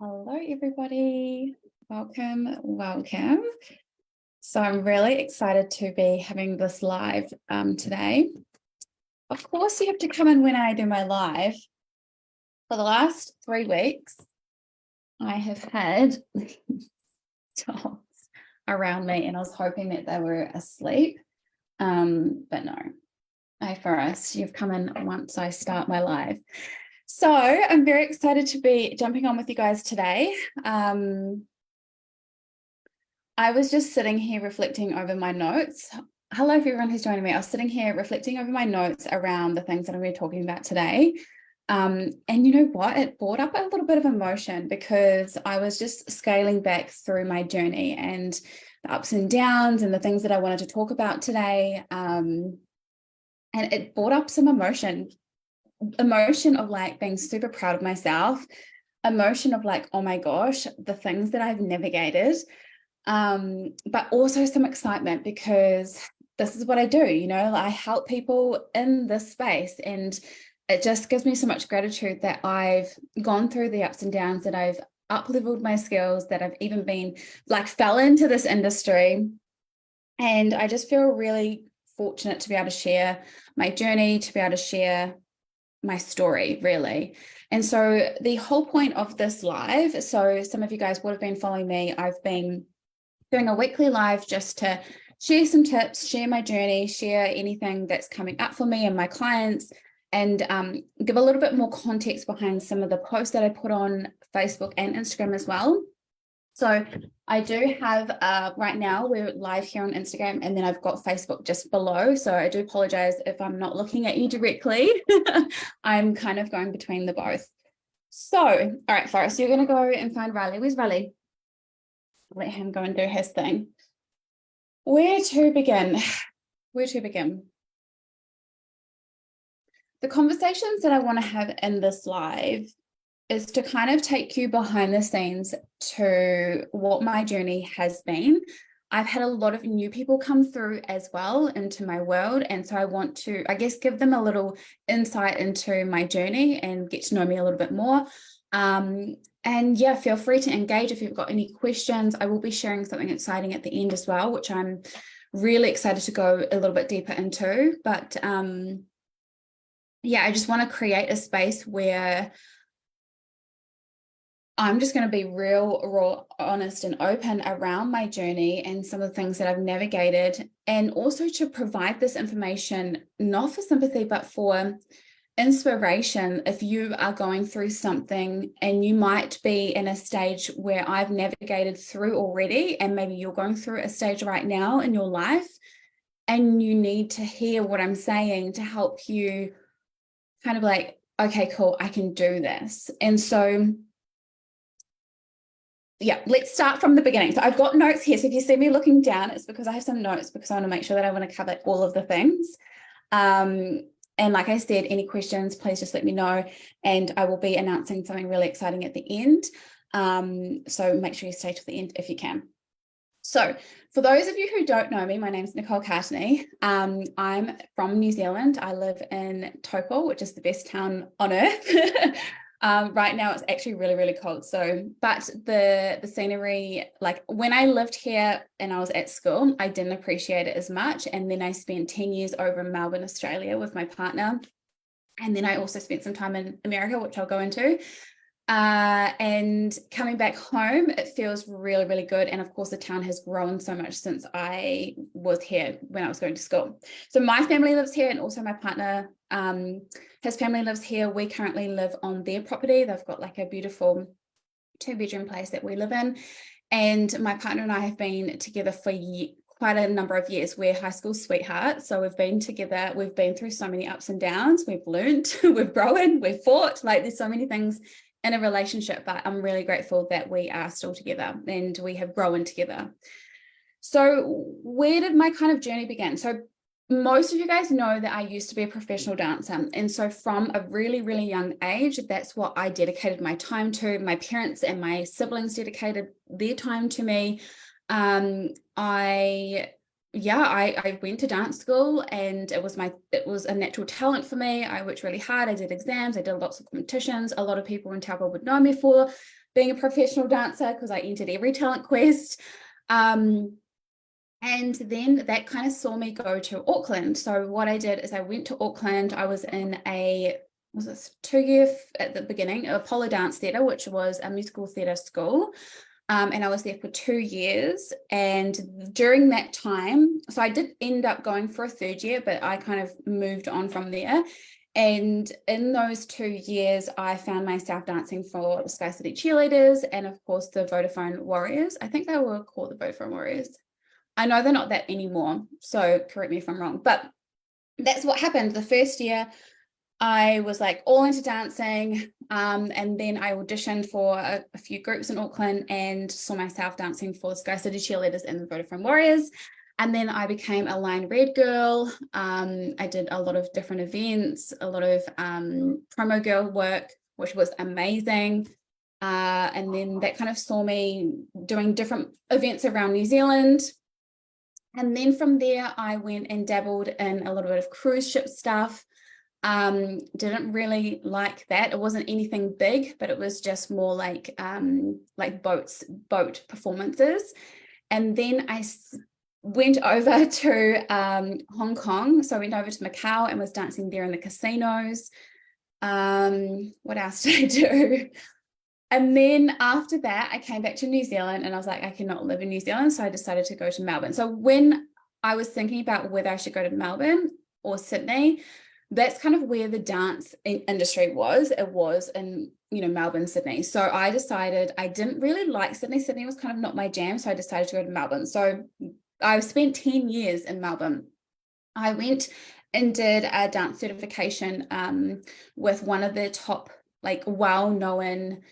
Hello, everybody. Welcome. So I'm really excited to be having this live today. Of course, you have to come in when I do my live. For the last 3 weeks, I have had dogs around me, and I was hoping that they were asleep, but no. For us, you've come in once I start my live. So I'm very excited to be jumping on with you guys today. I was just sitting here reflecting over my notes. Hello, everyone who's joining me. I was sitting here reflecting over my notes around the things that I'm going to be talking about today. And you know what? It brought up a little bit of emotion because I was just scaling back through my journey and the ups and downs and the things that I wanted to talk about today. And it brought up some emotion of like being super proud of myself, emotion of like, oh my gosh, the things that I've navigated. But also some excitement because this is what I do, I help people in this space, and it just gives me so much gratitude that I've gone through the ups and downs, that I've up-leveled my skills, that I've even been fell into this industry. And I just feel really fortunate to be able to share my journey, to be able to share my story, really. And so the whole point of this live, so some of you guys would have been following me, I've been doing a weekly live just to share some tips, share my journey, share anything that's coming up for me and my clients, and give a little bit more context behind some of the posts that I put on Facebook and Instagram as well. So I do have, right now, we're live here on Instagram, and then I've got Facebook just below. So I do apologize if I'm not looking at you directly. I'm kind of going between the both. So, all right, Forrest, you're going to go and find Riley. Where's Riley? Let him go and do his thing. Where to begin? The conversations that I want to have in this live is to kind of take you behind the scenes to what my journey has been. I've had a lot of new people come through as well into my world. And so I want to, I guess, give them a little insight into my journey and get to know me a little bit more. And yeah, feel free to engage if you've got any questions. I will be sharing something exciting at the end as well, which I'm really excited to go a little bit deeper into. But yeah, I just want to create a space where I'm just going to be real, raw, honest, and open around my journey and some of the things that I've navigated, and also to provide this information, not for sympathy, but for inspiration. If you are going through something and you might be in a stage where I've navigated through already, and maybe you're going through a stage right now in your life, and you need to hear what I'm saying to help you kind of like, okay, cool, I can do this. And so yeah, let's start from the beginning. So I've got notes here. So if you see me looking down, it's because I have some notes, because I want to make sure that I want to cover all of the things. And like I said, any questions, please just let me know. And I will be announcing something really exciting at the end. So make sure you stay to the end if you can. So for those of you who don't know me, my name is Nicole Cartney. I'm from New Zealand. I live in Taupo, which is the best town on earth. Right now it's actually really, really cold. So, but the scenery, like when I lived here and I was at school, I didn't appreciate it as much. And then I spent 10 years over in Melbourne, Australia with my partner. And then I also spent some time in America, which I'll go into. And coming back home, it feels really, really good. And of course, the town has grown so much since I was here when I was going to school. So my family lives here, and also my partner, his family lives here. We currently live on their property. They've got like a beautiful 2-bedroom place that we live in. And my partner and I have been together for quite a number of years. We're high school sweethearts. So we've been together. We've been through so many ups and downs. We've learned, we've grown, we've fought. Like there's so many things in a relationship, but I'm really grateful that we are still together and we have grown together. So where did my kind of journey begin? So most of you guys know that I used to be a professional dancer. And so from a really, really young age, that's what I dedicated my time to. My parents and my siblings dedicated their time to me. I yeah, I went to dance school, and it was a natural talent for me. I worked really hard. I did exams. I did lots of competitions. A lot of people in Taupo would know me for being a professional dancer because I entered every talent quest. Um, and then that kind of saw me go to Auckland. So what I did is I went to Auckland. I was in was this 2 year at the beginning, Apollo Dance Theatre, which was a musical theatre school. And I was there for 2 years. And during that time, so I did end up going for a third year, but I kind of moved on from there. And in those 2 years, I found myself dancing for the Sky City Cheerleaders and, of course, the Vodafone Warriors. I think they were called the Vodafone Warriors. I know they're not that anymore, so correct me if I'm wrong. But that's what happened. The first year, I was like all into dancing. And then I auditioned for a few groups in Auckland and saw myself dancing for the Sky City Cheerleaders and the Vodafone Warriors. And then I became a Line Red girl. I did a lot of different events, a lot of promo girl work, which was amazing. And then that kind of saw me doing different events around New Zealand. And then from there, I went and dabbled in a little bit of cruise ship stuff. Didn't really like that. It wasn't anything big, but it was just more like boat performances. And then I went over to Hong Kong. So I went over to Macau and was dancing there in the casinos. What else did I do? And then after that, I came back to New Zealand and I was like, I cannot live in New Zealand. So I decided to go to Melbourne. So when I was thinking about whether I should go to Melbourne or Sydney, that's kind of where the dance industry was. It was in, Melbourne, Sydney. So I decided I didn't really like Sydney. Sydney was kind of not my jam. So I decided to go to Melbourne. So I spent 10 years in Melbourne. I went and did a dance certification with one of the top, like, well-known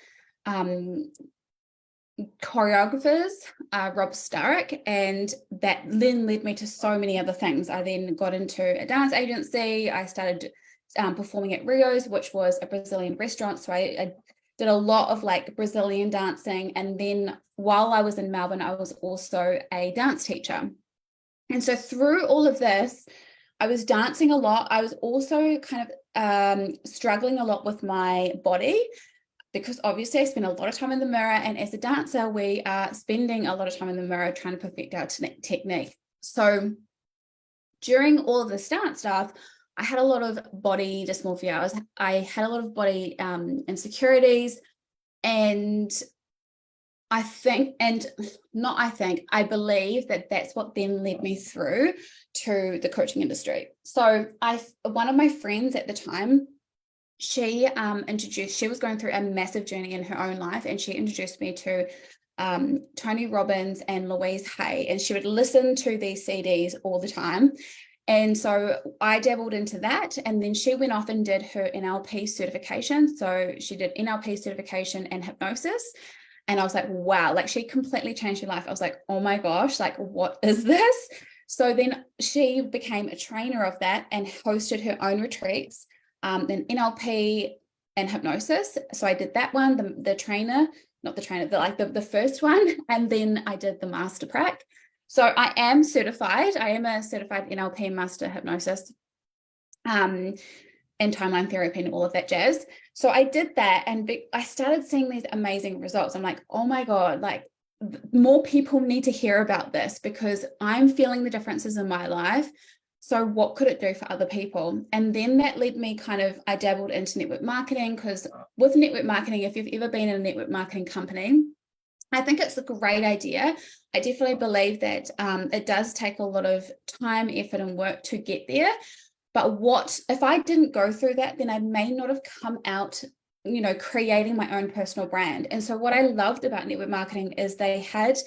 choreographers, Rob Starrick, and that then led me to so many other things. I then got into a dance agency. I started performing at Rio's, which was a Brazilian restaurant. So I did a lot of like Brazilian dancing. And then while I was in Melbourne, I was also a dance teacher. And so through all of this, I was dancing a lot. I was also kind of struggling a lot with my body, because obviously I spend a lot of time in the mirror, and as a dancer, we are spending a lot of time in the mirror trying to perfect our technique. So during all of this dance stuff, I had a lot of body dysmorphia. I had a lot of body insecurities, and I believe that that's what then led me through to the coaching industry. So one of my friends at the time, she was going through a massive journey in her own life, and she introduced me to Tony Robbins and Louise Hay, and she would listen to these CDs all the time. And so I dabbled into that, and then she went off and did her NLP certification. So she did NLP certification and hypnosis. And I was like, wow, like she completely changed her life. I was like, oh my gosh, like what is this? So then she became a trainer of that and hosted her own retreats, in NLP and hypnosis. So I did that one, the first one, and then I did the master prac. So I am certified. I am a certified NLP master hypnosis, and timeline therapy and all of that jazz. So I did that, and I started seeing these amazing results. I'm like, oh my God, like more people need to hear about this, because I'm feeling the differences in my life. So what could it do for other people? And then that led me I dabbled into network marketing, because with network marketing, if you've ever been in a network marketing company, I think it's a great idea. I definitely believe that it does take a lot of time, effort, and work to get there. But what if I didn't go through that, then I may not have come out, creating my own personal brand. And so what I loved about network marketing is they had,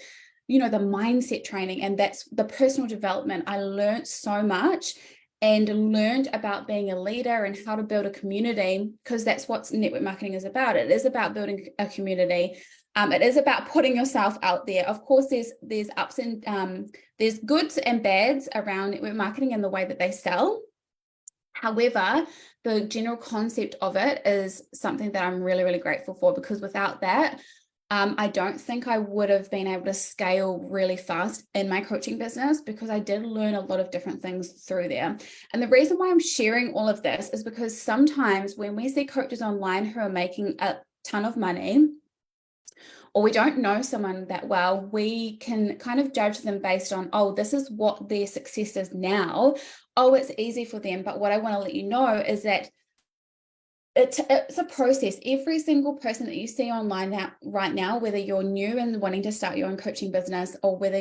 the mindset training, and that's the personal development. I learned so much and learned about being a leader and how to build a community, because that's what network marketing is about. It is about building a community. It is about putting yourself out there. Of course, there's ups and there's goods and bads around network marketing and the way that they sell. However, the general concept of it is something that I'm really, really grateful for, because without that, I don't think I would have been able to scale really fast in my coaching business because I did learn a lot of different things through there. And the reason why I'm sharing all of this is because sometimes when we see coaches online who are making a ton of money, or we don't know someone that well, we can kind of judge them based on, oh, this is what their success is now. Oh, it's easy for them. But what I want to let you know is that it's a process. Every single person that you see online right now, whether you're new and wanting to start your own coaching business, or whether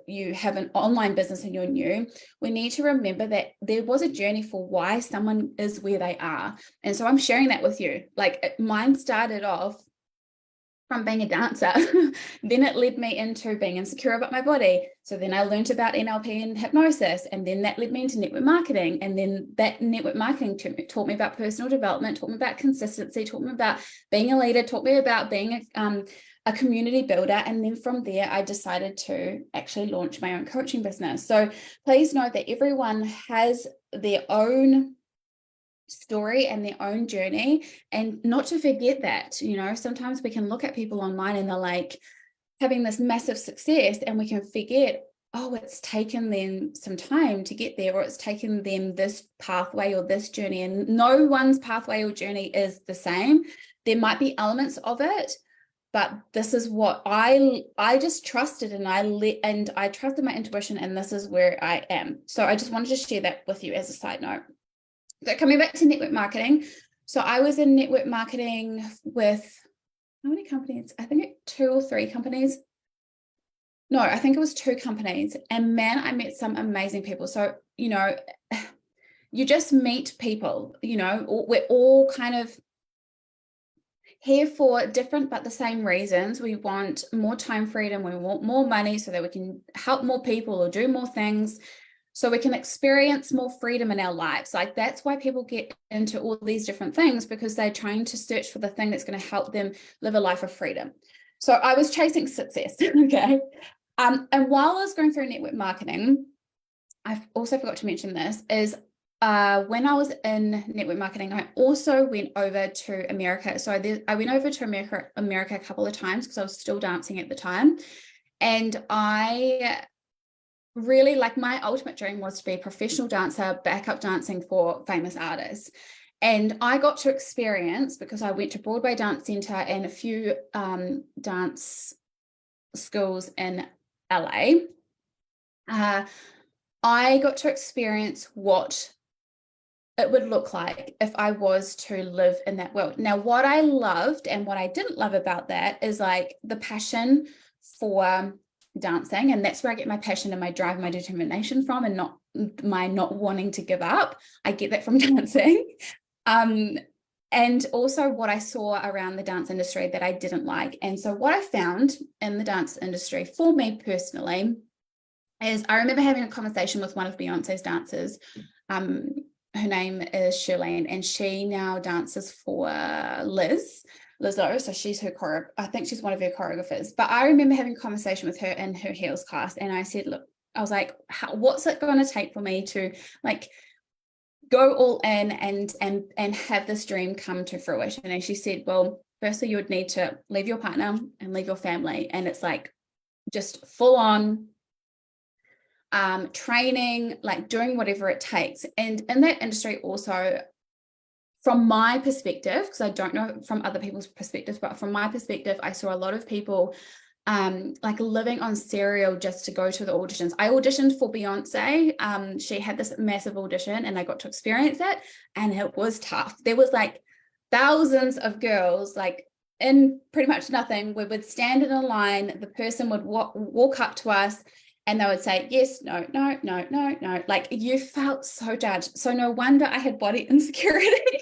you have an online business and you're new, we need to remember that there was a journey for why someone is where they are. And so I'm sharing that with you. Like mine started off from being a dancer. Then it led me into being insecure about my body. So then I learned about NLP and hypnosis, and then that led me into network marketing. And then that network marketing taught me about personal development, taught me about consistency, taught me about being a leader, taught me about being a community builder. And then from there, I decided to actually launch my own coaching business. So please know that everyone has their own story and their own journey, and not to forget that, you know, sometimes we can look at people online and they're like having this massive success, and we can forget, oh, it's taken them some time to get there, or it's taken them this pathway or this journey, and no one's pathway or journey is the same. There might be elements of it, but this is what I just trusted, and I trusted my intuition, and this is where I am. So I just wanted to share that with you as a side note. So coming back to network marketing. So I was in network marketing with how many companies? I think 2 or 3 companies. No, I think it was 2 companies. And man, I met some amazing people. So, you know, you just meet people, you know, we're all kind of here for different but the same reasons. We want more time freedom, we want more money so that we can help more people or do more things, so we can experience more freedom in our lives. Like that's why people get into all these different things, because they're trying to search for the thing that's going to help them live a life of freedom. So I was chasing success. Okay. And while I was going through network marketing, I also forgot to mention this, is when I was in network marketing, I also went over to America. So I went over to America a couple of times because I was still dancing at the time. And I really, like, my ultimate dream was to be a professional dancer, backup dancing for famous artists. And I got to experience, because I went to Broadway Dance Centre and a few dance schools in LA, I got to experience what it would look like if I was to live in that world. Now, what I loved and what I didn't love about that is like the passion for dancing, and that's where I get my passion and my drive and my determination from, and not my not wanting to give up. I get that from dancing. And also what I saw around the dance industry that I didn't like. And so what I found in the dance industry for me personally is, I remember having a conversation with one of Beyonce's dancers. Her name is Shirlene, and she now dances for Lizzo. So she's I think she's one of her choreographers. But I remember having a conversation with her in her heels class, and I said, look, I was like, what's it going to take for me to like go all in and have this dream come to fruition? And she said, well, firstly, you would need to leave your partner and leave your family. And it's like just full on training, like doing whatever it takes. And in that industry also, from my perspective, because I don't know from other people's perspectives, but from my perspective, I saw a lot of people like living on cereal just to go to the auditions. I auditioned for Beyonce. She had this massive audition and I got to experience it, and it was tough. There was like thousands of girls, like in pretty much nothing. We would stand in a line, the person would walk up to us and they would say, yes, no, no, no, no, no. Like, you felt so judged. So no wonder I had body insecurities.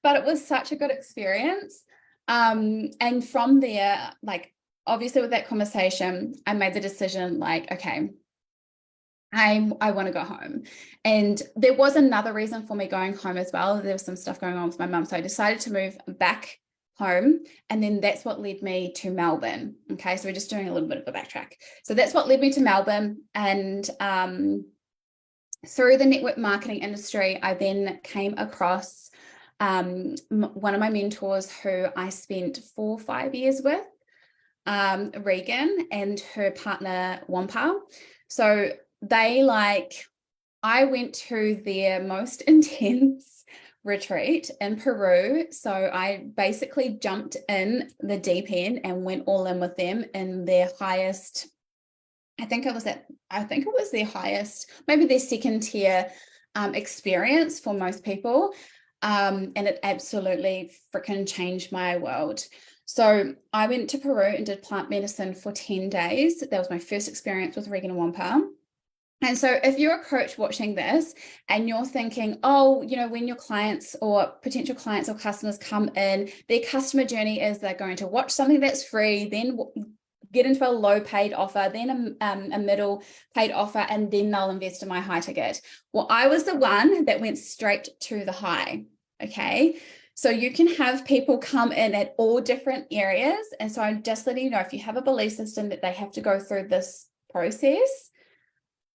But it was such a good experience. And from there, like, obviously with that conversation, I made the decision, like, okay, I want to go home. And there was another reason for me going home as well. There was some stuff going on with my mum. So I decided to move back home. And then that's what led me to Melbourne. Okay. So we're just doing a little bit of a backtrack. So that's what led me to Melbourne. And through the network marketing industry, I then came across one of my mentors who I spent 4 or 5 years with, Regan, and her partner Wampal. So I went to their most intense retreat in Peru. So I basically jumped in the deep end and went all in with them in their highest, I think it was their highest, maybe their second tier experience for most people. And it absolutely freaking changed my world. So I went to Peru and did plant medicine for 10 days. That was my first experience with Regan and Wampa. And so if you're a coach watching this and you're thinking, oh, when your clients or potential clients or customers come in, their customer journey is they're going to watch something that's free, then get into a low paid offer, then a middle paid offer, and then they'll invest in my high ticket. Well, I was the one that went straight to the high. Okay. So you can have people come in at all different areas. And so I'm just letting you know, if you have a belief system that they have to go through this process,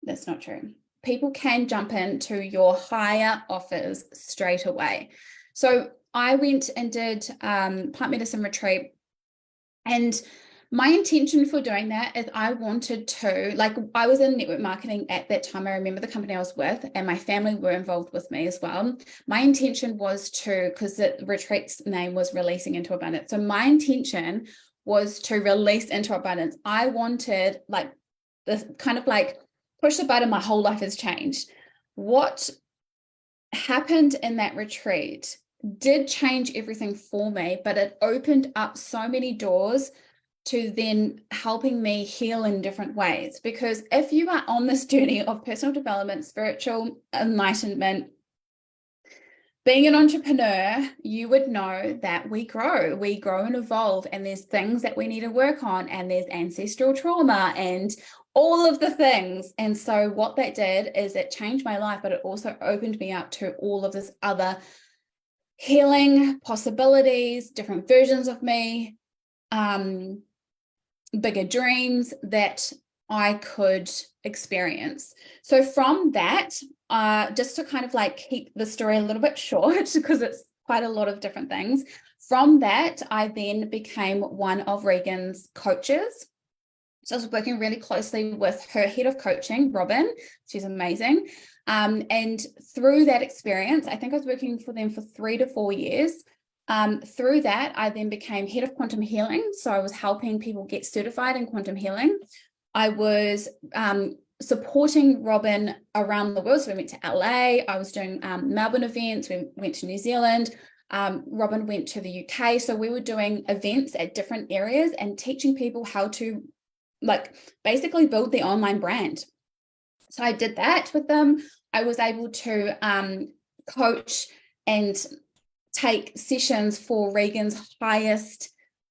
that's not true. People can jump into your higher offers straight away. So I went and did plant medicine retreat, and my intention for doing that is I wanted to, I was in network marketing at that time. I remember the company I was with, and my family were involved with me as well. My intention was because the retreat's name was Releasing into Abundance. So my intention was to release into abundance. I wanted this kind of push the button, my whole life has changed. What happened in that retreat did change everything for me, but it opened up so many doors to then helping me heal in different ways. Because if you are on this journey of personal development, spiritual enlightenment, being an entrepreneur, you would know that we grow and evolve, and there's things that we need to work on, and there's ancestral trauma and all of the things. And so what that did is it changed my life, but it also opened me up to all of this other healing possibilities, different versions of me, bigger dreams that I could experience. So from that, just to kind of keep the story a little bit short, because it's quite a lot of different things. From that, I then became one of Regan's coaches. So I was working really closely with her head of coaching, Robin. She's amazing. And through that experience, I think I was working for them for 3 to 4 years. Through that, I then became head of quantum healing. So I was helping people get certified in quantum healing. I was supporting Robin around the world. So we went to LA. I was doing Melbourne events. We went to New Zealand. Robin went to the UK. So we were doing events at different areas and teaching people how to basically build their online brand. So I did that with them. I was able to coach and take sessions for Regan's highest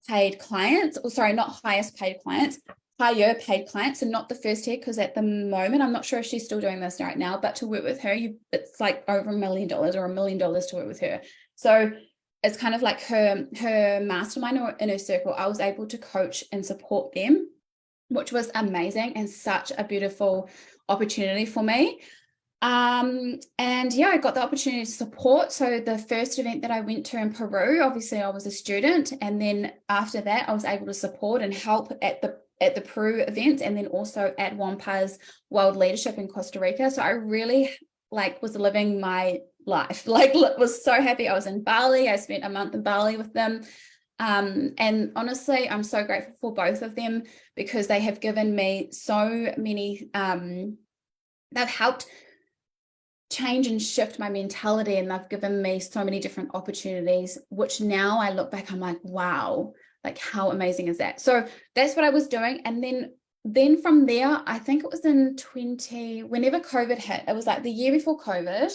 paid clients, or sorry, not highest paid clients, higher paid clients, and not the first tier, because at the moment, I'm not sure if she's still doing this right now, but to work with her, it's over $1 million or $1 million to work with her. So it's kind of like her mastermind or inner circle. I was able to coach and support them, which was amazing and such a beautiful opportunity for me. And yeah, I got the opportunity to support. So the first event that I went to in Peru, obviously I was a student. And then after that, I was able to support and help at the Peru events, and then also at Wampa's World Leadership in Costa Rica. So I really was living my life, was so happy. I was in Bali. I spent a month in Bali with them. And honestly, I'm so grateful for both of them, because they have given me so many, they've helped change and shift my mentality, and they've given me so many different opportunities, which now I look back, I'm like, wow, how amazing is that? So that's what I was doing. And then from there, I think it was in whenever COVID hit, it was the year before COVID,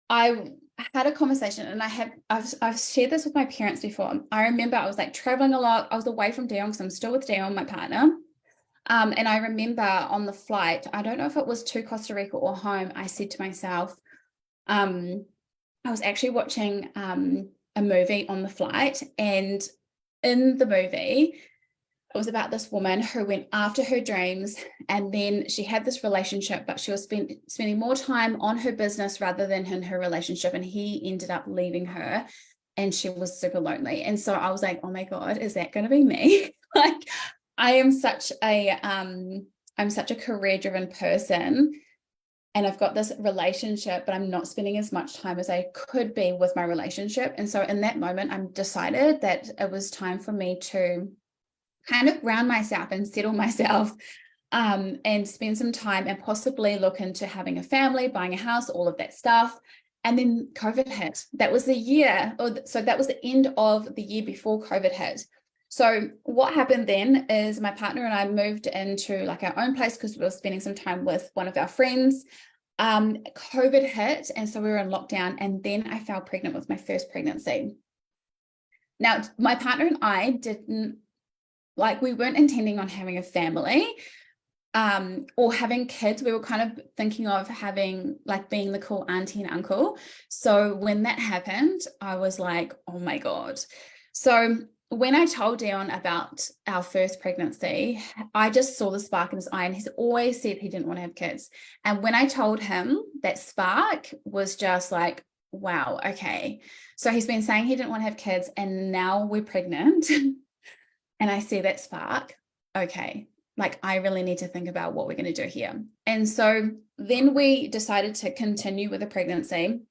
I had a conversation, and I've shared this with my parents before. I remember I was traveling a lot. I was away from Dion because I'm still with Dion, my partner. And I remember on the flight, I don't know if it was to Costa Rica or home, I said to myself, I was actually watching a movie on the flight, and in the movie, It was about this woman who went after her dreams, and then she had this relationship, but she was spending more time on her business rather than in her relationship, and he ended up leaving her, and she was super lonely. And so I was like, oh my God, is that going to be me? Like, I am such a I'm such a career-driven person, and I've got this relationship, but I'm not spending as much time as I could be with my relationship. And so in that moment, I decided that it was time for me to kind of ground myself and settle myself, and spend some time and possibly look into having a family, buying a house, all of that stuff. And then COVID hit. That was the year, so that was the end of the year before COVID hit. So what happened then is my partner and I moved into like our own place because we were spending some time with one of our friends. COVID hit, and so we were in lockdown, and then I fell pregnant with my first pregnancy. Now, my partner and I didn't, like, we weren't intending on having a family, or having kids. We were kind of thinking of having, like, being the cool auntie and uncle. So when that happened, I was like, oh my God. So when I told Dion about our first pregnancy, I just saw the spark in his eye, and he's always said he didn't want to have kids. And when I told him, that spark was just like, wow, okay. So he's been saying he didn't want to have kids, and now we're pregnant. And I see that spark. Okay, like, I really need to think about what we're going to do here. And so then we decided to continue with the pregnancy.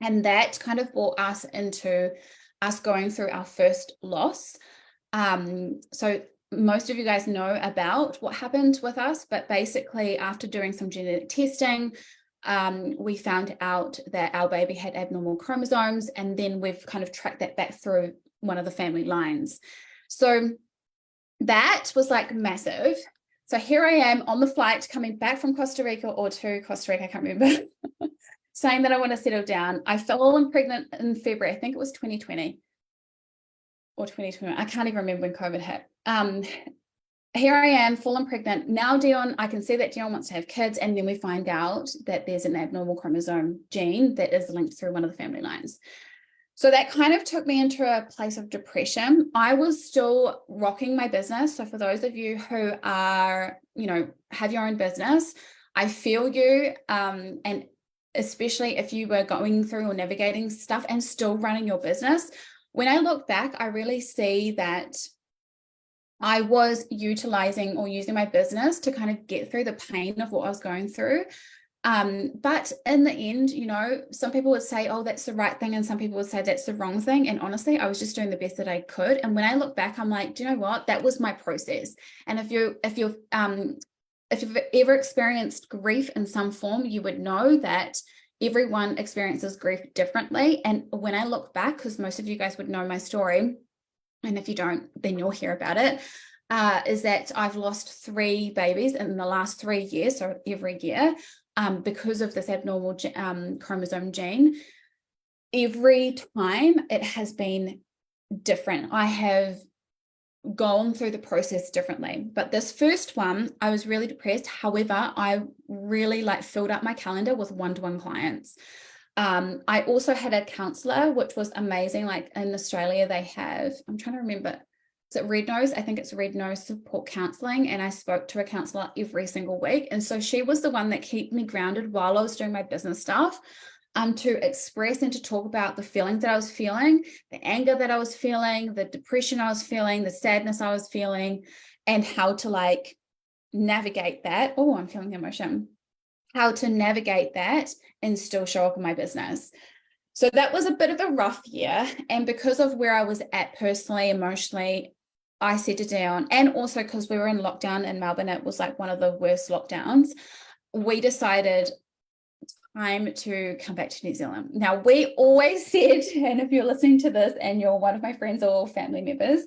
And that kind of brought us into us going through our first loss. So most of you guys know about what happened with us, but basically after doing some genetic testing, we found out that our baby had abnormal chromosomes, and then we've kind of tracked that back through one of the family lines. So that was like massive. So here I am on the flight coming back from Costa Rica, or to Costa Rica, I can't remember, saying that I want to settle down. I fell pregnant in February. I think it was 2020 or 2021. I can't even remember when COVID hit. Here I am, fallen pregnant. Now Dion, I can see that Dion wants to have kids, and then we find out that there's an abnormal chromosome gene that is linked through one of the family lines. So that kind of took me into a place of depression. I was still rocking my business. So for those of you who are, have your own business, I feel you. And especially if you were going through or navigating stuff and still running your business. When I look back, I really see that I was utilizing or using my business to kind of get through the pain of what I was going through. But in the end, some people would say, oh, that's the right thing. And some people would say that's the wrong thing. And honestly, I was just doing the best that I could. And when I look back, I'm like, do you know what? That was my process. And if you've ever experienced grief in some form, you would know that everyone experiences grief differently. And when I look back, because most of you guys would know my story, and if you don't, then you'll hear about it, is that I've lost 3 babies in the last 3 years, so every year, because of this abnormal chromosome gene. Every time it has been different. I have gone through the process differently. But this first one, I was really depressed. However, I really filled up my calendar with one-to-one clients. I also had a counselor, which was amazing. Like in Australia, they have, I'm trying to remember, is it Red Nose? I think it's Red Nose Support Counseling. And I spoke to a counselor every single week. And so she was the one that kept me grounded while I was doing my business stuff, to express and to talk about the feelings that I was feeling, the anger that I was feeling, the depression I was feeling, the sadness I was feeling, and how to navigate that. Oh, I'm feeling emotion. How to navigate that and still show up in my business. So that was a bit of a rough year. And because of where I was at personally, emotionally, I set it down. And also because we were in lockdown in Melbourne, it was like one of the worst lockdowns. We decided time to come back to New Zealand. Now, we always said, and if you're listening to this and you're one of my friends or family members,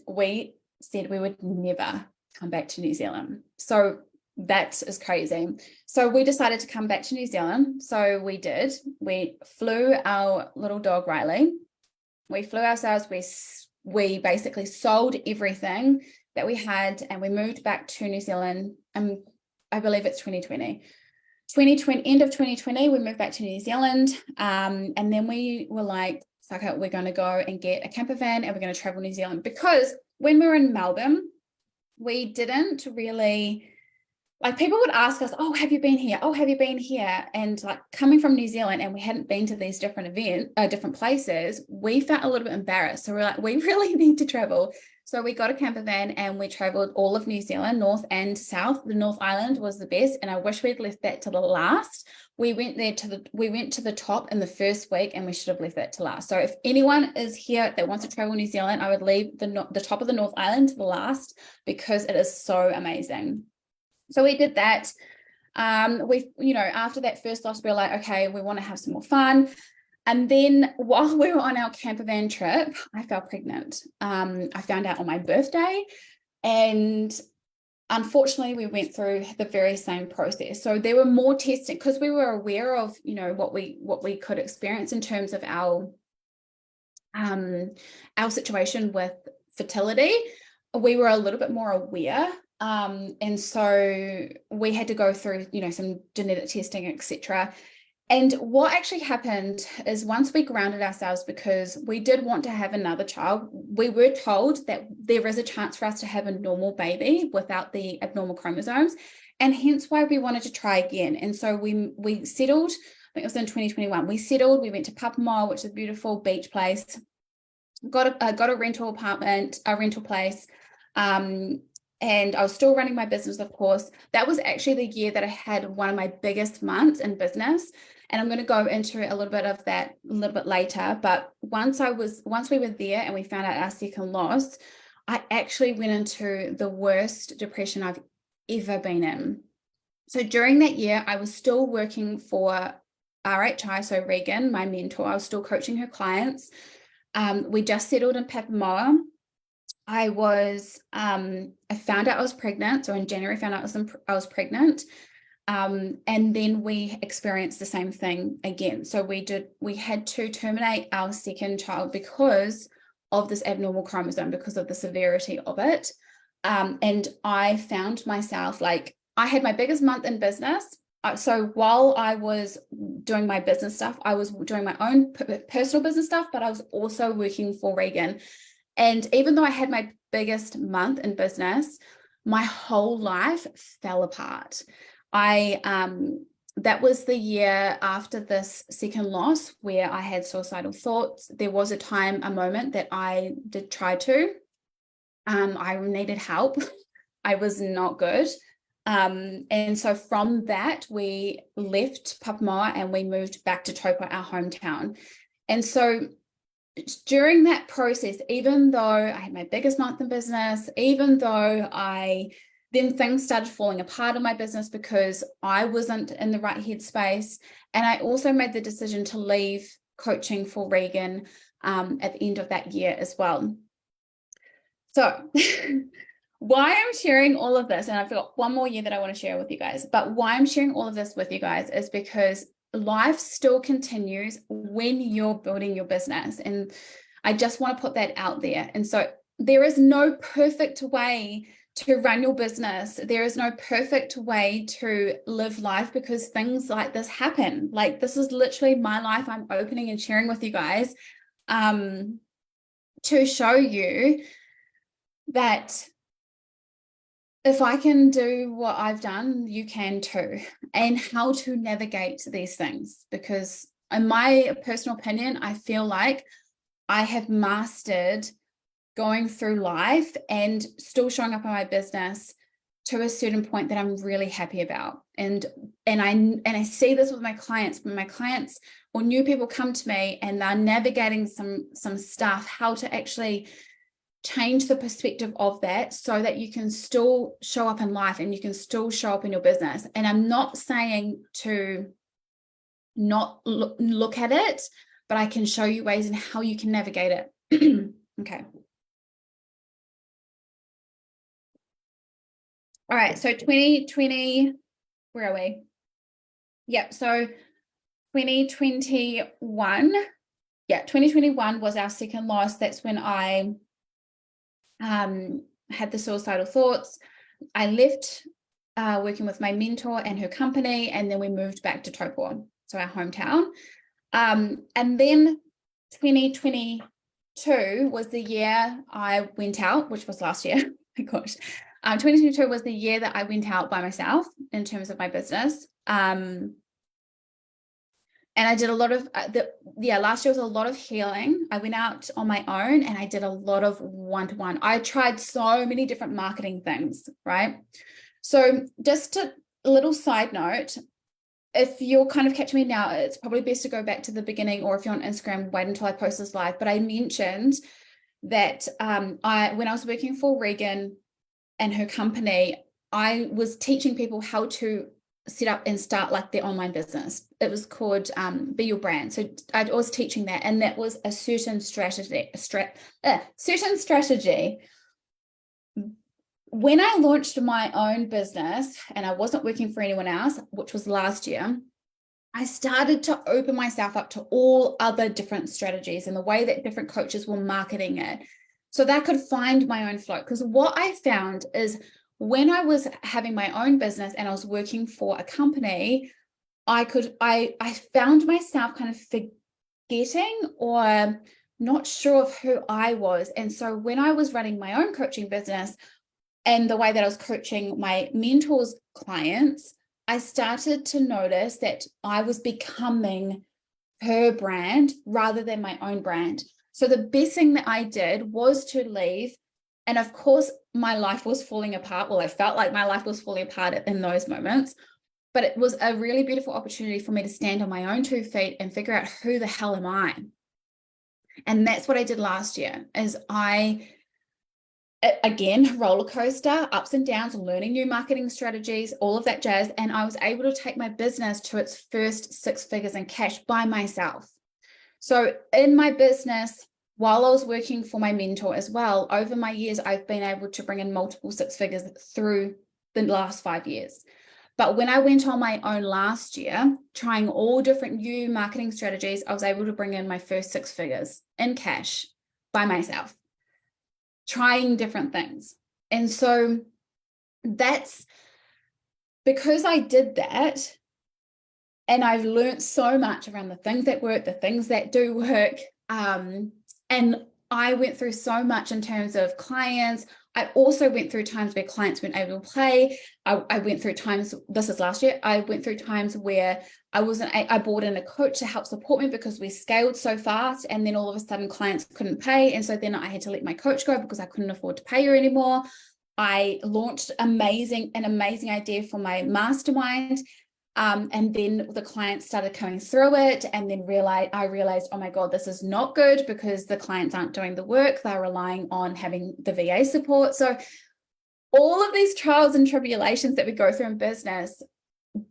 we said we would never come back to New Zealand. So that is crazy. So we decided to come back to New Zealand. So we did. We flew our little dog, Riley. We flew ourselves. We basically sold everything that we had, and we moved back to New Zealand. I believe it's 2020. End of 2020, we moved back to New Zealand. And then we were like, fuck it, we're going to go and get a camper van and we're going to travel New Zealand, because when we were in Melbourne, we didn't really, like, people would ask us, oh, have you been here? Oh, have you been here? And like, coming from New Zealand and we hadn't been to these different different places, we felt a little bit embarrassed. So we're like, we really need to travel. So we got a camper van and we traveled all of New Zealand, north and south. The North Island was the best, and I wish we'd left that to the last. We went to the top in the first week, and we should have left that to last. So if anyone is here that wants to travel New Zealand, I would leave the top of the North Island to the last, because it is so amazing. So we did that. After that first loss, we were like, okay, we want to have some more fun. And then while we were on our camper van trip, I fell pregnant. I found out on my birthday, and unfortunately we went through the very same process. So there were more testing, because we were aware of, what we could experience in terms of our situation with fertility. We were a little bit more aware. And so we had to go through, some genetic testing, etc. And what actually happened is, once we grounded ourselves, because we did want to have another child, we were told that there is a chance for us to have a normal baby without the abnormal chromosomes, and hence why we wanted to try again. And so we settled, I think it was in 2021, we went to Papamoa, which is a beautiful beach place, got a rental apartment, a rental place, and I was still running my business, of course. That was actually the year that I had one of my biggest months in business. And I'm going to go into a little bit of that a little bit later. But once we were there and we found out our second loss, I actually went into the worst depression I've ever been in. So during that year, I was still working for RHI, so Regan, my mentor. I was still coaching her clients. We just settled in Papamoa. I found out I was pregnant. So in January, I found out I was pregnant. And then we experienced the same thing again. So we had to terminate our second child because of this abnormal chromosome, because of the severity of it. And I found myself, like, I had my biggest month in business. So while I was doing my business stuff, I was doing my own personal business stuff, but I was also working for Regan. And even though I had my biggest month in business, my whole life fell apart. That was the year after this second loss where I had suicidal thoughts. There was a moment that I did try to. I needed help. I was not good. And so from that, we left Papamoa and we moved back to Taupo, our hometown. And so during that process, even though I had my biggest month in business, even though then things started falling apart in my business because I wasn't in the right headspace. And I also made the decision to leave coaching for Regan at the end of that year as well. So why I'm sharing all of this, and I've got one more year that I want to share with you guys, but why I'm sharing all of this with you guys is because life still continues when you're building your business. And I just want to put that out there. And so there is no perfect way to run your business. There is no perfect way to live life, because things like this happen. Like, this is literally my life I'm opening and sharing with you guys to show you that if I can do what I've done, you can too, and how to navigate these things. Because in my personal opinion, I feel like I have mastered going through life and still showing up in my business to a certain point that I'm really happy about. And I see this with my clients. When my clients or new people come to me and they're navigating some stuff, how to actually change the perspective of that so that you can still show up in life and you can still show up in your business. And I'm not saying to not look at it, but I can show you ways in how you can navigate it. Okay. All right. So 2020, where are we? Yep. So 2021. Yeah. 2021 was our second loss. That's when I had the suicidal thoughts. I left working with my mentor and her company, and then we moved back to Taupo, so our hometown. And then 2022 2022 was the year I went out, which was last year. My gosh. 2022 was the year that I went out by myself in terms of my business. And I did a lot of last year was a lot of healing. I went out on my own and I did a lot of one-to-one. I tried so many different marketing things, right? So just a little side note, if you're kind of catching me now, it's probably best to go back to the beginning, or if you're on Instagram, wait until I post this live. But I mentioned that when I was working for Regan and her company, I was teaching people how to set up and start like their online business. It was called Be Your Brand. So I was teaching that, and that was a certain strategy. When I launched my own business and I wasn't working for anyone else, which was last year, I started to open myself up to all other different strategies and the way that different coaches were marketing it so that I could find my own flow. Because what I found is when I was having my own business and I was working for a company, I found myself kind of forgetting or not sure of who I was. And so when I was running my own coaching business and the way that I was coaching my mentors' clients, I started to notice that I was becoming her brand rather than my own brand. So the best thing that I did was to leave. And of course, my life was falling apart. Well, I felt like my life was falling apart in those moments. But it was a really beautiful opportunity for me to stand on my own 2 feet and figure out who the hell am I? And that's what I did last year, is again, roller coaster, ups and downs, learning new marketing strategies, all of that jazz. And I was able to take my business to its first 6 figures in cash by myself. So in my business, while I was working for my mentor as well, over my years, I've been able to bring in multiple 6 figures through the last 5 years. But when I went on my own last year, trying all different new marketing strategies, I was able to bring in my first 6 figures in cash by myself, trying different things. And so that's because I did that, and I've learned so much around the things that work, the things that do work. And I went through so much in terms of clients. I also went through times where clients weren't able to pay. I went through times, this is last year, I went through times where I brought in a coach to help support me because we scaled so fast, and then all of a sudden clients couldn't pay. And so then I had to let my coach go because I couldn't afford to pay her anymore. I launched an amazing idea for my mastermind. And then the clients started coming through it, and then I realized, oh my God, this is not good because the clients aren't doing the work. They're relying on having the VA support. So all of these trials and tribulations that we go through in business,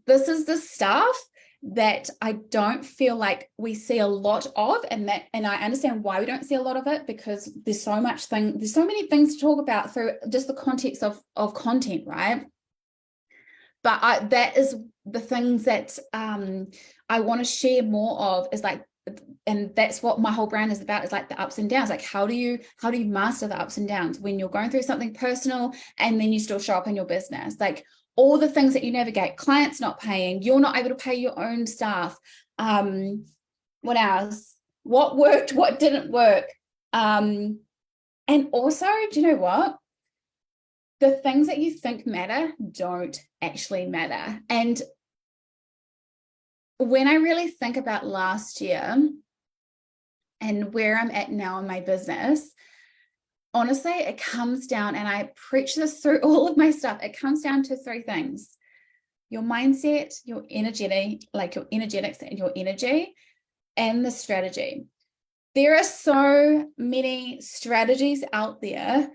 this is the stuff that I don't feel like we see a lot of, and I understand why we don't see a lot of it, because there's so many things to talk about through just the context of content, right? But that is the things that I want to share more of, is like, and that's what my whole brand is about, is like the ups and downs. Like, how do you master the ups and downs when you're going through something personal and then you still show up in your business? Like all the things that you navigate, clients not paying, you're not able to pay your own staff. What else? What worked, what didn't work? And also, do you know what? The things that you think matter don't actually matter. And when I really think about last year and where I'm at now in my business, honestly, it comes down, and I preach this through all of my stuff, it comes down to 3 things: your mindset, your energetics and your energy, and the strategy. There are so many strategies out there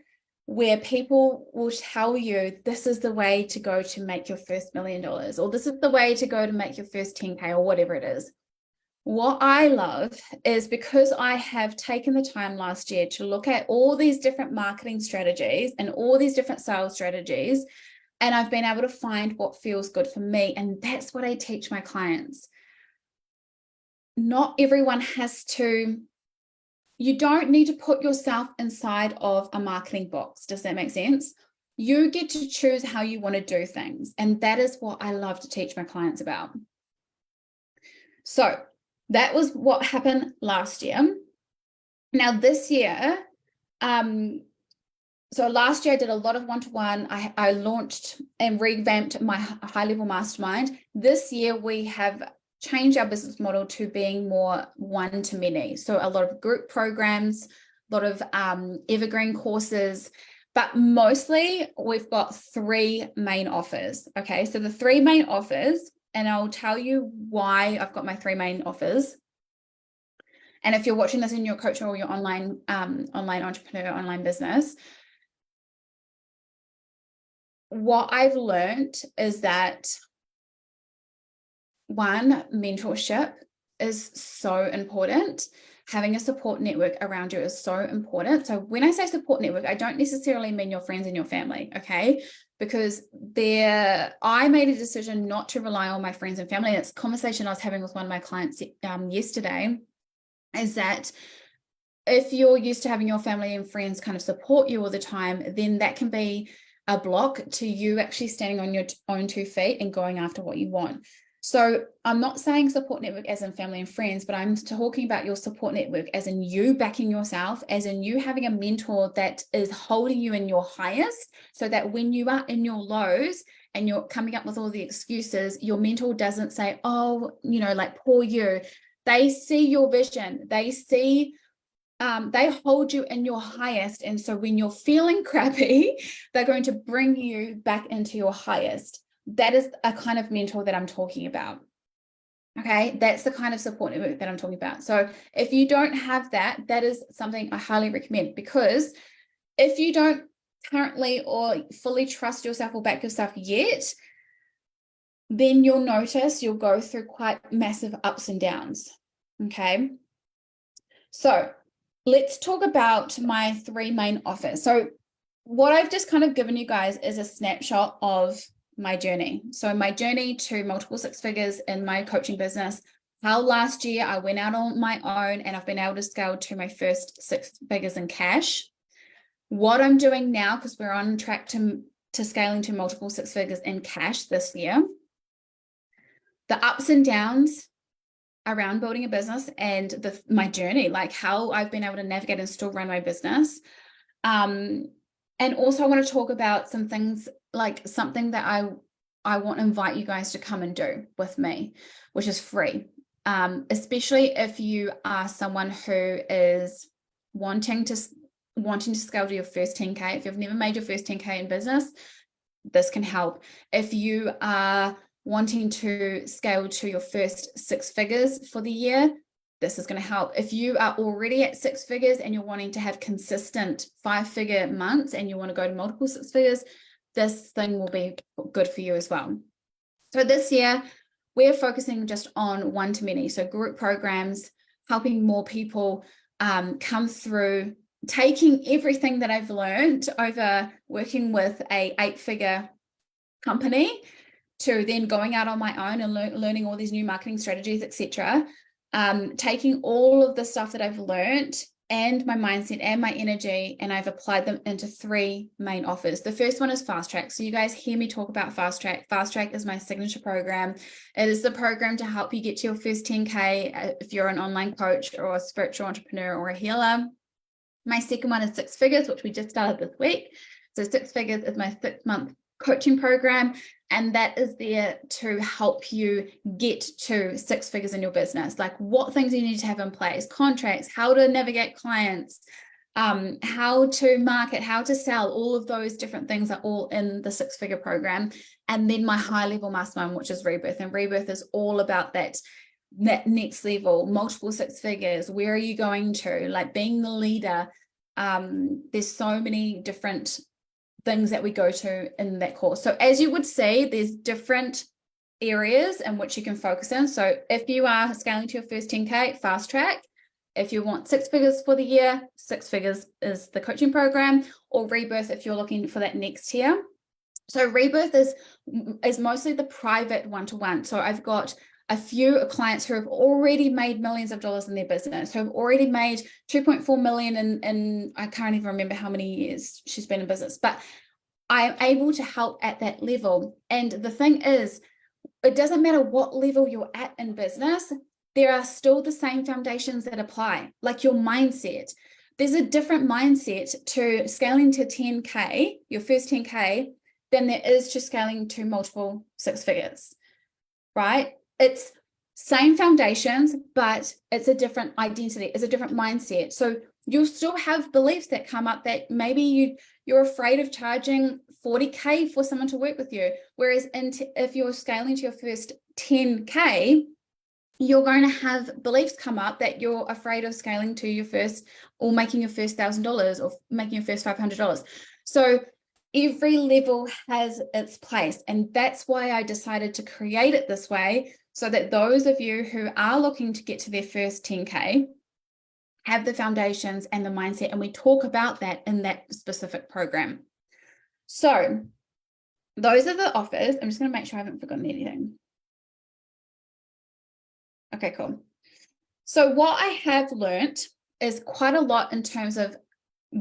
where people will tell you this is the way to go to make your first $1 million, or this is the way to go to make your first 10K, or whatever it is. What I love is, because I have taken the time last year to look at all these different marketing strategies and all these different sales strategies, and I've been able to find what feels good for me. And that's what I teach my clients. Not everyone has to. You don't need to put yourself inside of a marketing box. Does that make sense? You get to choose how you want to do things. And that is what I love to teach my clients about. So that was what happened last year. Now this year, so last year I did a lot of one-to-one. I launched and revamped my high level mastermind. This year we have changed our business model to being more one-to-many. So a lot of group programs, a lot of evergreen courses, but mostly we've got 3 main offers. Okay, so the 3 main offers, and I'll tell you why I've got my 3 main offers. And if you're watching this in your coaching or your online entrepreneur, online business, what I've learned is that, one, mentorship is so important. Having a support network around you is so important. So when I say support network, I don't necessarily mean your friends and your family, okay? Because I made a decision not to rely on my friends and family. And it's a conversation I was having with one of my clients yesterday, is that if you're used to having your family and friends kind of support you all the time, then that can be a block to you actually standing on your own 2 feet and going after what you want. So I'm not saying support network as in family and friends, but I'm talking about your support network as in you backing yourself, as in you having a mentor that is holding you in your highest, so that when you are in your lows and you're coming up with all the excuses, your mentor doesn't say, oh, like, poor you. They see your vision. They see they hold you in your highest. And so when you're feeling crappy, they're going to bring you back into your highest. That is a kind of mentor that I'm talking about. Okay, that's the kind of support network that I'm talking about. So if you don't have that, that is something I highly recommend, because if you don't currently or fully trust yourself or back yourself yet, then you'll go through quite massive ups and downs. Okay, so let's talk about my 3 main offers. So what I've just kind of given you guys is a snapshot of my journey. So my journey to multiple 6 figures in my coaching business, how last year I went out on my own and I've been able to scale to my first 6 figures in cash. What I'm doing now, because we're on track to scaling to multiple 6 figures in cash this year. The ups and downs around building a business and my journey, like how I've been able to navigate and still run my business. And also I want to talk about some things, like something that I want to invite you guys to come and do with me, which is free. Especially if you are someone who is wanting to scale to your first 10K. If you've never made your first 10K in business, this can help. If you are wanting to scale to your first 6 figures for the year, this is going to help. If you are already at 6 figures and you're wanting to have consistent 5-figure months and you want to go to multiple 6 figures, this thing will be good for you as well. So this year, we're focusing just on one-to-many. So group programs, helping more people come through, taking everything that I've learned over working with a 8-figure company to then going out on my own and learning all these new marketing strategies, etc. Taking all of the stuff that I've learned and my mindset and my energy, and I've applied them into 3 main offers. The first one is Fast Track. So you guys hear me talk about Fast Track. Fast Track is my signature program. It is the program to help you get to your first 10K if you're an online coach or a spiritual entrepreneur or a healer. My second one is 6 figures, which we just started this week. So 6 figures is my 6-month coaching program, and that is there to help you get to 6 figures in your business. Like what things you need to have in place, contracts, how to navigate clients, how to market, how to sell, all of those different things are all in the 6-figure program. And then my high level mastermind, which is Rebirth, and Rebirth is all about that next level, multiple 6 figures. Where are you going to? Like being the leader. There's so many different things that we go to in that course. So as you would see, there's different areas in which you can focus in. So if you are scaling to your first 10K, Fast Track. If you want 6 figures for the year, 6 figures is the coaching program, or Rebirth if you're looking for that next tier. So Rebirth is mostly the private one-to-one. So I've got a few clients who have already made millions of dollars in their business, who have already made 2.4 million in I can't even remember how many years she's been in business, but I'm able to help at that level. And the thing is, it doesn't matter what level you're at in business, there are still the same foundations that apply, like your mindset. There's a different mindset to scaling to 10K, your first 10K, than there is to scaling to multiple six figures, right? It's same foundations, but it's a different identity, it's a different mindset. So you'll still have beliefs that come up that maybe you're afraid of charging 40K for someone to work with you. Whereas if you're scaling to your first 10K, you're going to have beliefs come up that you're afraid of scaling to your first, or making your first $1,000 or making your first $500. So every level has its place. And that's why I decided to create it this way, so that those of you who are looking to get to their first 10K have the foundations and the mindset. And we talk about that in that specific program. So those are the offers. I'm just going to make sure I haven't forgotten anything. Okay, cool. So what I have learned is quite a lot in terms of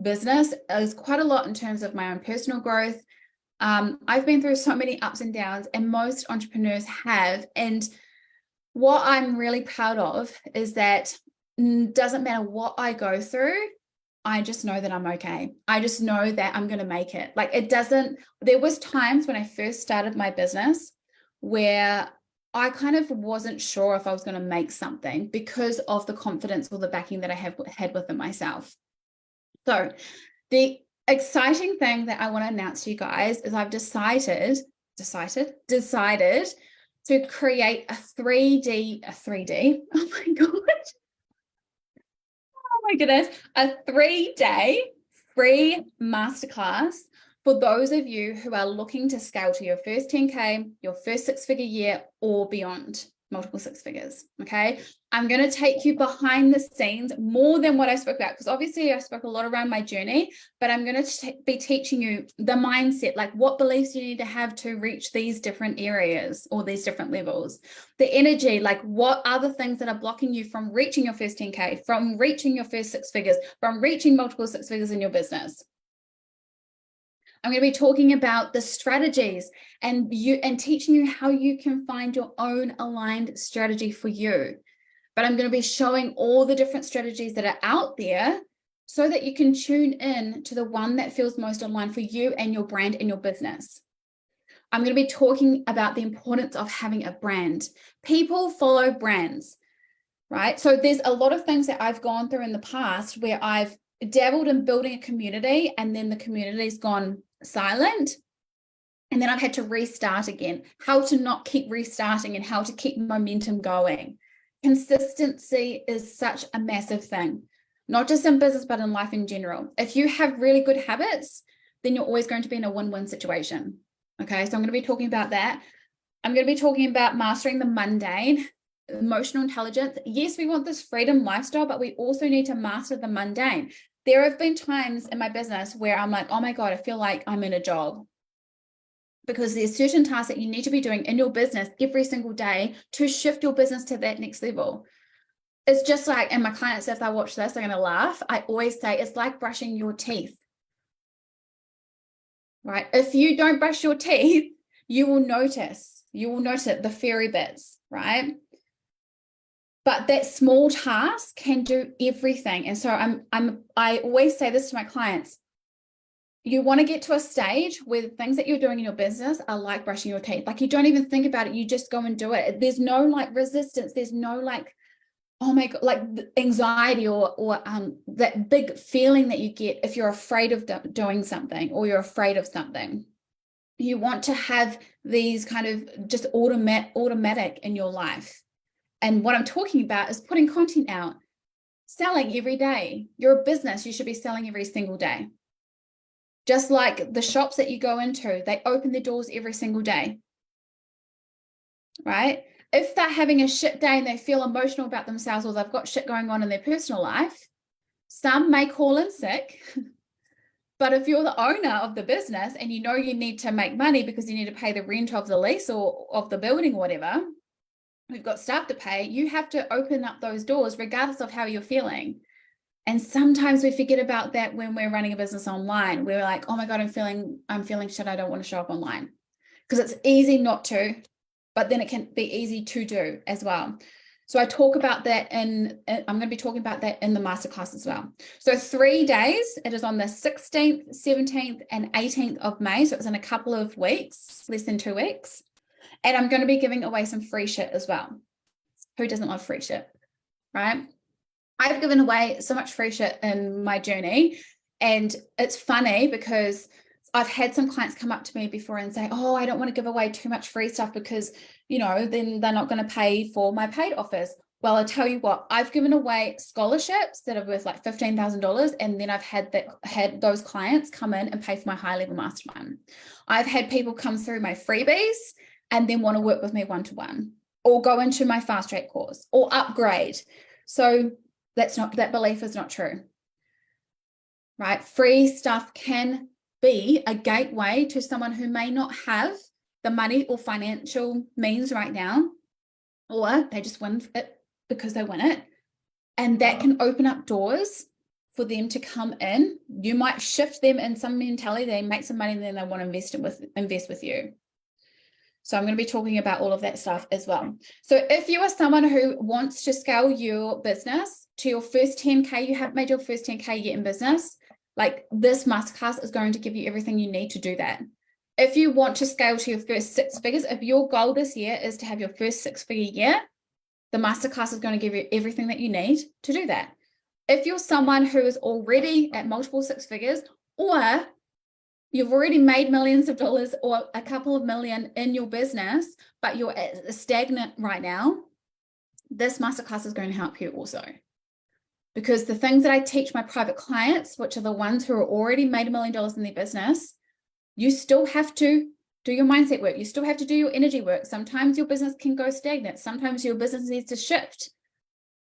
business, is quite a lot in terms of my own personal growth. I've been through so many ups and downs, and most entrepreneurs have. And what I'm really proud of is that doesn't matter what I go through, I just know that I'm okay. I just know that I'm going to make it. Like, it doesn't, there was times when I first started my business where I kind of wasn't sure if I was going to make something because of the confidence or the backing that I had within myself. So the exciting thing that I want to announce to you guys is I've decided to create a 3D, oh my God. Oh my goodness, a 3-day free masterclass for those of you who are looking to scale to your first 10K, your first six-figure year, or beyond, multiple six figures, okay? I'm going to take you behind the scenes more than what I spoke about, because obviously I spoke a lot around my journey, but I'm going to be teaching you the mindset, like what beliefs you need to have to reach these different areas or these different levels. The energy, like what are the things that are blocking you from reaching your first 10K, from reaching your first six figures, from reaching multiple six figures in your business. I'm going to be talking about the strategies and teaching you how you can find your own aligned strategy for you. But I'm going to be showing all the different strategies that are out there so that you can tune in to the one that feels most aligned for you and your brand and your business. I'm going to be talking about the importance of having a brand. People follow brands, right? So there's a lot of things that I've gone through in the past where I've dabbled in building a community, and then the community's gone silent, and then I've had to restart again. How to not keep restarting and how to keep momentum going. Consistency is such a massive thing, not just in business, but in life in general. If you have really good habits, then you're always going to be in a win-win situation. Okay, so I'm going to be talking about that. I'm going to be talking about mastering the mundane, emotional intelligence. Yes, we want this freedom lifestyle, but we also need to master the mundane. There have been times in my business where I'm like, oh my God, I feel like I'm in a job, because there's certain tasks that you need to be doing in your business every single day to shift your business to that next level. It's just like, and my clients, if they watch this, they're going to laugh. I always say it's like brushing your teeth, right? If you don't brush your teeth, you will notice it, the fairy bits, right? But that small task can do everything. And so I always say this to my clients. You want to get to a stage where the things that you're doing in your business are like brushing your teeth. Like, you don't even think about it. You just go and do it. There's no like resistance. There's no like, oh my God, like anxiety or that big feeling that you get if you're afraid of doing something or you're afraid of something. You want to have these kind of just automatic in your life. And what I'm talking about is putting content out, selling every day. You're a business, you should be selling every single day. Just like the shops that you go into, they open their doors every single day, right? If they're having a shit day and they feel emotional about themselves, or they've got shit going on in their personal life, some may call in sick. But if you're the owner of the business and you know you need to make money because you need to pay the rent of the lease or of the building or whatever, we've got staff to pay, you have to open up those doors regardless of how you're feeling. And sometimes we forget about that when we're running a business online. We're like, oh my God, I'm feeling shit. I don't want to show up online, because it's easy not to, but then it can be easy to do as well. So I talk about that I'm going to be talking about that in the masterclass as well. So 3 days, it is on the 16th, 17th, and 18th of May. So it's in a couple of weeks, less than 2 weeks. And I'm going to be giving away some free shit as well. Who doesn't love free shit, right? I've given away so much free shit in my journey. And it's funny because I've had some clients come up to me before and say, oh, I don't want to give away too much free stuff because, you know, then they're not going to pay for my paid offers. Well, I'll tell you what, I've given away scholarships that are worth like $15,000. And then I've had those clients come in and pay for my high level mastermind. I've had people come through my freebies and then want to work with me one-to-one or go into my fast track course or upgrade. So that belief is not true, right? Free stuff can be a gateway to someone who may not have the money or financial means right now, or they just win it because they win it. And that can open up doors for them to come in. You might shift them in some mentality, they make some money and then they want to invest with you. So I'm going to be talking about all of that stuff as well. So if you are someone who wants to scale your business to your first 10K, you haven't made your first 10K yet in business, like this masterclass is going to give you everything you need to do that. If you want to scale to your first 6 figures, if your goal this year is to have your first 6-figure year, the masterclass is going to give you everything that you need to do that. If you're someone who is already at multiple 6 figures, or you've already made millions of dollars or a couple of million in your business, but you're stagnant right now, this masterclass is going to help you also. Because the things that I teach my private clients, which are the ones who are already made $1 million in their business, you still have to do your mindset work. You still have to do your energy work. Sometimes your business can go stagnant. Sometimes your business needs to shift.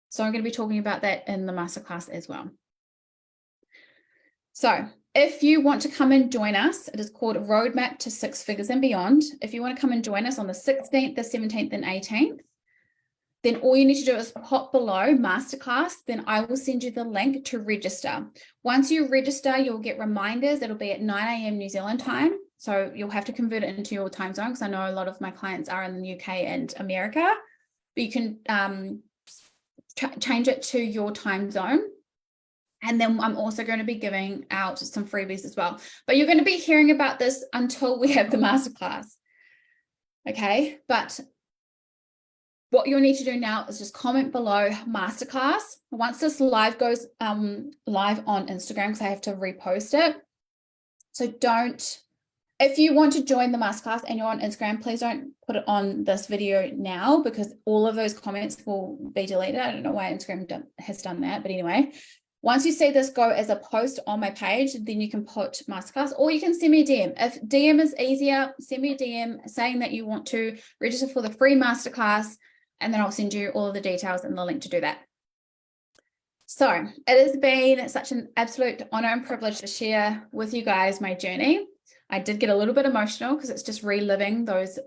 So I'm going to be talking about that in the masterclass as well. So if you want to come and join us, it is called Roadmap to 6 Figures and Beyond. If you want to come and join us on the 16th, the 17th, and 18th, then all you need to do is pop below masterclass. Then I will send you the link to register. Once you register, you'll get reminders. It'll be at 9 a.m. New Zealand time. So you'll have to convert it into your time zone because I know a lot of my clients are in the UK and America. But you can change it to your time zone. And then I'm also going to be giving out some freebies as well. But you're going to be hearing about this until we have the masterclass. Okay, but what you'll need to do now is just comment below masterclass. Once this live goes live on Instagram, because I have to repost it. So if you want to join the masterclass and you're on Instagram, please don't put it on this video now because all of those comments will be deleted. I don't know why Instagram has done that, but anyway, once you see this go as a post on my page, then you can put masterclass or you can send me a DM. If DM is easier, send me a DM saying that you want to register for the free masterclass, and then I'll send you all of the details and the link to do that. So it has been such an absolute honor and privilege to share with you guys my journey. I did get a little bit emotional because it's just reliving those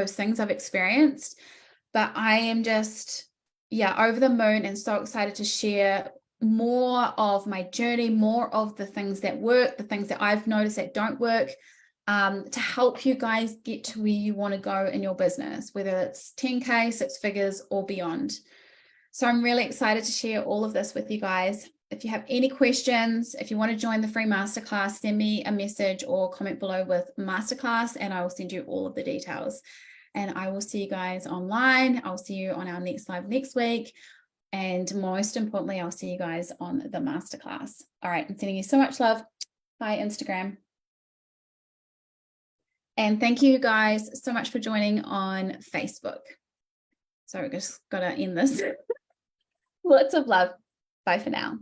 things I've experienced, but I am just, over the moon and so excited to share more of my journey, more of the things that work, the things that I've noticed that don't work, to help you guys get to where you want to go in your business, whether it's 10K, 6 figures or beyond. So I'm really excited to share all of this with you guys. If you have any questions, if you want to join the free masterclass, send me a message or comment below with masterclass and I will send you all of the details. And I will see you guys online. I'll see you on our next live next week. And most importantly, I'll see you guys on the masterclass. All right, I'm sending you so much love. Bye, Instagram. And thank you guys so much for joining on Facebook. So I just got to end this. Lots of love. Bye for now.